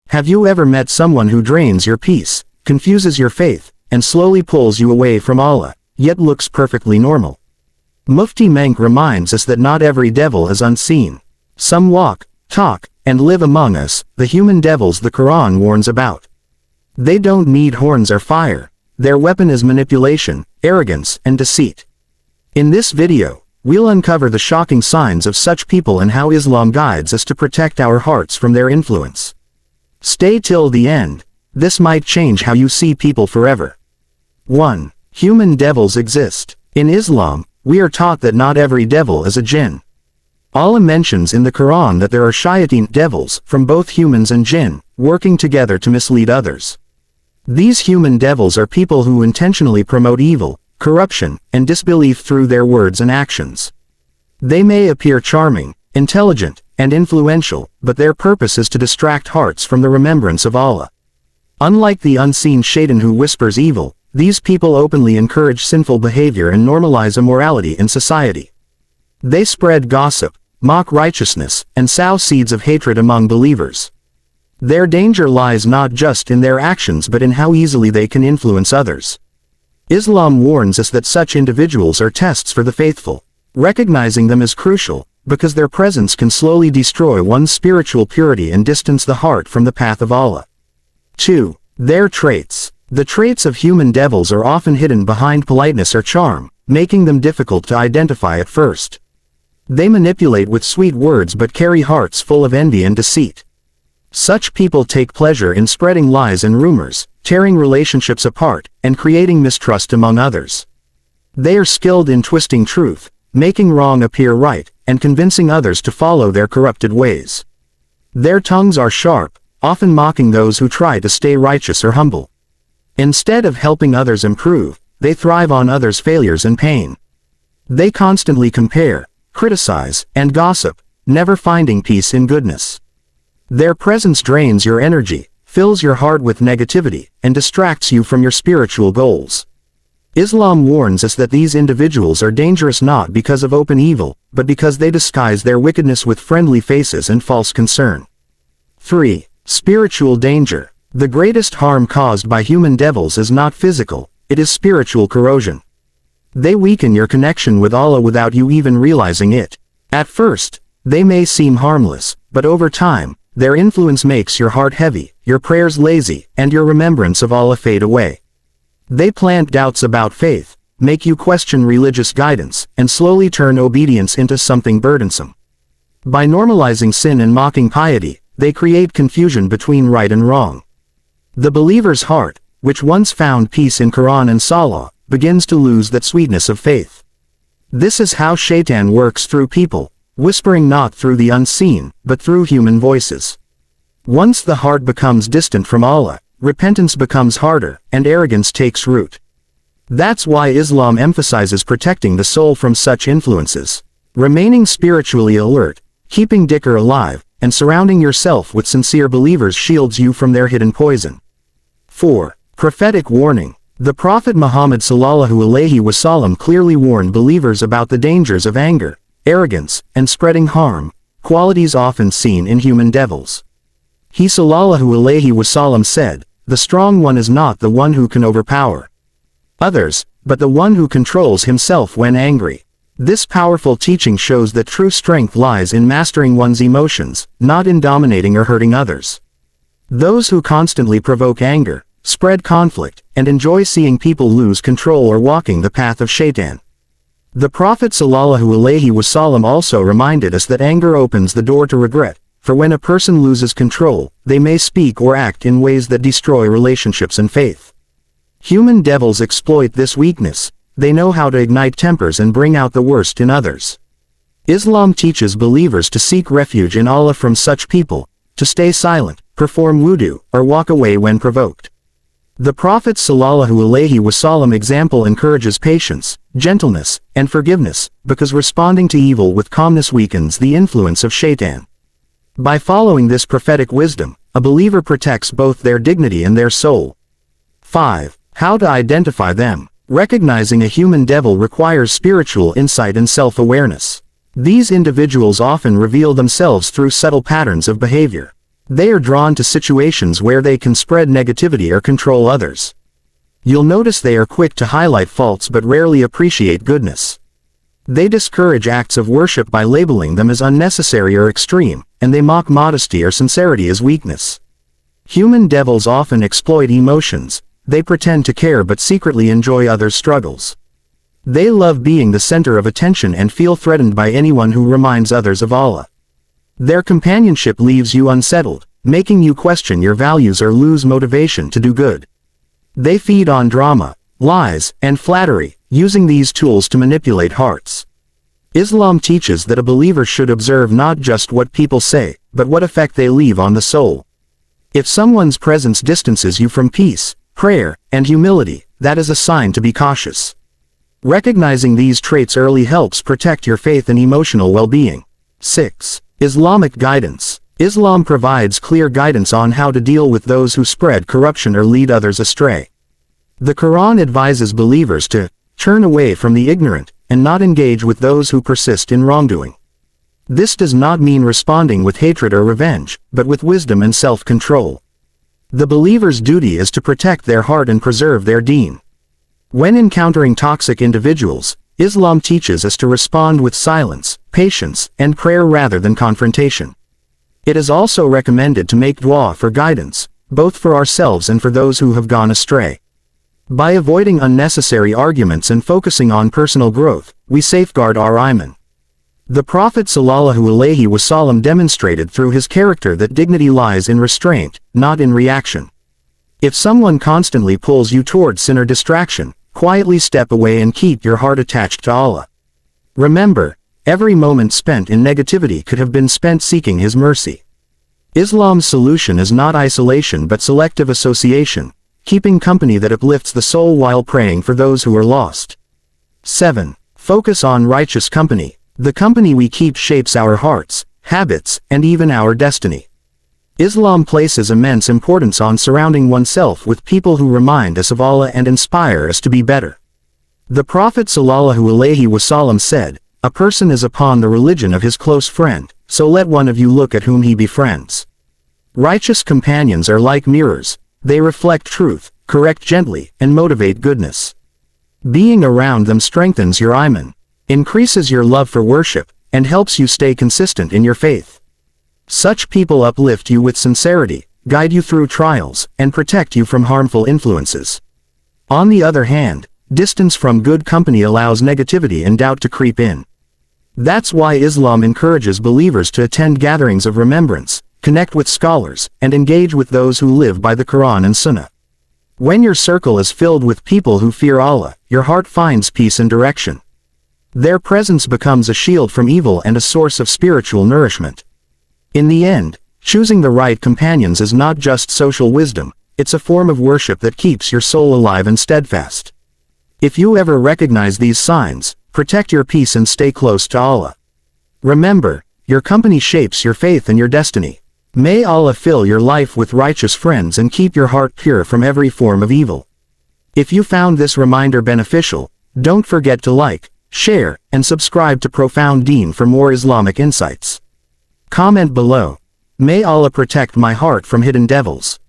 Have you ever met someone who drains your peace, confuses your faith, and slowly pulls you away from Allah, yet looks perfectly normal? Mufti Menk reminds us that not every devil is unseen. Some walk, talk, and live among us, the human devils the Quran warns about. They don't need horns or fire. Their weapon is manipulation, arrogance, and deceit. In this video, we'll uncover the shocking signs of such people and how Islam guides us to protect our hearts from their influence. Stay till the end. This might change how you see people forever. 1. Human devils exist. In Islam, we are taught that not every devil is a jinn. Allah mentions in the Quran that there are shaytan devils, from both humans and jinn, working together to mislead others. These human devils are people who intentionally promote evil, corruption, and disbelief through their words and actions. They may appear charming, intelligent, and influential, but their purpose is to distract hearts from the remembrance of Allah. Unlike the unseen shaytan who whispers evil, these people openly encourage sinful behavior and normalize immorality in society. They spread gossip, mock righteousness, and sow seeds of hatred among believers. Their danger lies not just in their actions but in how easily they can influence others. Islam warns us that such individuals are tests for the faithful. Recognizing them is crucial, because their presence can slowly destroy one's spiritual purity and distance the heart from the path of Allah. 2. Their traits. The traits of human devils are often hidden behind politeness or charm, making them difficult to identify at first. They manipulate with sweet words but carry hearts full of envy and deceit. Such people take pleasure in spreading lies and rumors, tearing relationships apart, and creating mistrust among others. They are skilled in twisting truth, making wrong appear right, and convincing others to follow their corrupted ways. Their tongues are sharp, often mocking those who try to stay righteous or humble. Instead of helping others improve, they thrive on others' failures and pain. They constantly compare, criticize, and gossip, never finding peace in goodness. Their presence drains your energy, fills your heart with negativity, and distracts you from your spiritual goals. Islam warns us that these individuals are dangerous not because of open evil, but because they disguise their wickedness with friendly faces and false concern. 3. Spiritual danger. The greatest harm caused by human devils is not physical, it is spiritual corrosion. They weaken your connection with Allah without you even realizing it. At first, they may seem harmless, but over time, their influence makes your heart heavy, your prayers lazy, and your remembrance of Allah fade away. They plant doubts about faith, make you question religious guidance, and slowly turn obedience into something burdensome. By normalizing sin and mocking piety, they create confusion between right and wrong. The believer's heart, which once found peace in Quran and Salah, begins to lose that sweetness of faith. This is how shaytan works through people, whispering not through the unseen, but through human voices. Once the heart becomes distant from Allah, repentance becomes harder, and arrogance takes root. That's why Islam emphasizes protecting the soul from such influences. Remaining spiritually alert, keeping dhikr alive, and surrounding yourself with sincere believers shields you from their hidden poison. 4. Prophetic warning. The Prophet Muhammad ﷺ clearly warned believers about the dangers of anger, arrogance, and spreading harm, qualities often seen in human devils. He ﷺ said, "The strong one is not the one who can overpower others, but the one who controls himself when angry." This powerful teaching shows that true strength lies in mastering one's emotions, not in dominating or hurting others. Those who constantly provoke anger, spread conflict, and enjoy seeing people lose control are walking the path of shaytan. The Prophet ﷺ also reminded us that anger opens the door to regret, for when a person loses control, they may speak or act in ways that destroy relationships and faith. Human devils exploit this weakness. They know how to ignite tempers and bring out the worst in others. Islam teaches believers to seek refuge in Allah from such people, to stay silent, perform wudu, or walk away when provoked. The Prophet ﷺ example encourages patience, gentleness, and forgiveness, because responding to evil with calmness weakens the influence of shaytan. By following this prophetic wisdom, a believer protects both their dignity and their soul. 5. How to identify them. Recognizing a human devil requires spiritual insight and self-awareness. These individuals often reveal themselves through subtle patterns of behavior. They are drawn to situations where they can spread negativity or control others. You'll notice they are quick to highlight faults but rarely appreciate goodness. They discourage acts of worship by labeling them as unnecessary or extreme, and they mock modesty or sincerity as weakness. Human devils often exploit emotions. They pretend to care but secretly enjoy others' struggles. They love being the center of attention and feel threatened by anyone who reminds others of Allah. Their companionship leaves you unsettled, making you question your values or lose motivation to do good. They feed on drama, lies, and flattery, using these tools to manipulate hearts. Islam teaches that a believer should observe not just what people say, but what effect they leave on the soul. If someone's presence distances you from peace, prayer, and humility, that is a sign to be cautious. Recognizing these traits early helps protect your faith and emotional well-being. 6. Islamic guidance. Islam provides clear guidance on how to deal with those who spread corruption or lead others astray. The Quran advises believers to turn away from the ignorant, and not engage with those who persist in wrongdoing. This does not mean responding with hatred or revenge, but with wisdom and self-control. The believer's duty is to protect their heart and preserve their deen. When encountering toxic individuals, Islam teaches us to respond with silence, patience, and prayer rather than confrontation. It is also recommended to make dua for guidance, both for ourselves and for those who have gone astray. By avoiding unnecessary arguments and focusing on personal growth, we safeguard our iman. The Prophet ﷺ demonstrated through his character that dignity lies in restraint, not in reaction. If someone constantly pulls you toward sin or distraction, quietly step away and keep your heart attached to Allah. Remember, every moment spent in negativity could have been spent seeking His mercy. Islam's solution is not isolation but selective association, keeping company that uplifts the soul while praying for those who are lost. 7. Focus on righteous company. The company we keep shapes our hearts, habits, and even our destiny. Islam places immense importance on surrounding oneself with people who remind us of Allah and inspire us to be better. The Prophet ﷺ said, "A person is upon the religion of his close friend, so let one of you look at whom he befriends." Righteous companions are like mirrors. They reflect truth, correct gently, and motivate goodness. Being around them strengthens your iman, increases your love for worship, and helps you stay consistent in your faith. Such people uplift you with sincerity, guide you through trials, and protect you from harmful influences. On the other hand, distance from good company allows negativity and doubt to creep in. That's why Islam encourages believers to attend gatherings of remembrance, connect with scholars, and engage with those who live by the Quran and Sunnah. When your circle is filled with people who fear Allah, your heart finds peace and direction. Their presence becomes a shield from evil and a source of spiritual nourishment. In the end, choosing the right companions is not just social wisdom, it's a form of worship that keeps your soul alive and steadfast. If you ever recognize these signs, protect your peace and stay close to Allah. Remember, your company shapes your faith and your destiny. May Allah fill your life with righteous friends and keep your heart pure from every form of evil. If you found this reminder beneficial, don't forget to like, share, and subscribe to Profound Deen for more Islamic insights. Comment below. May Allah protect my heart from hidden devils.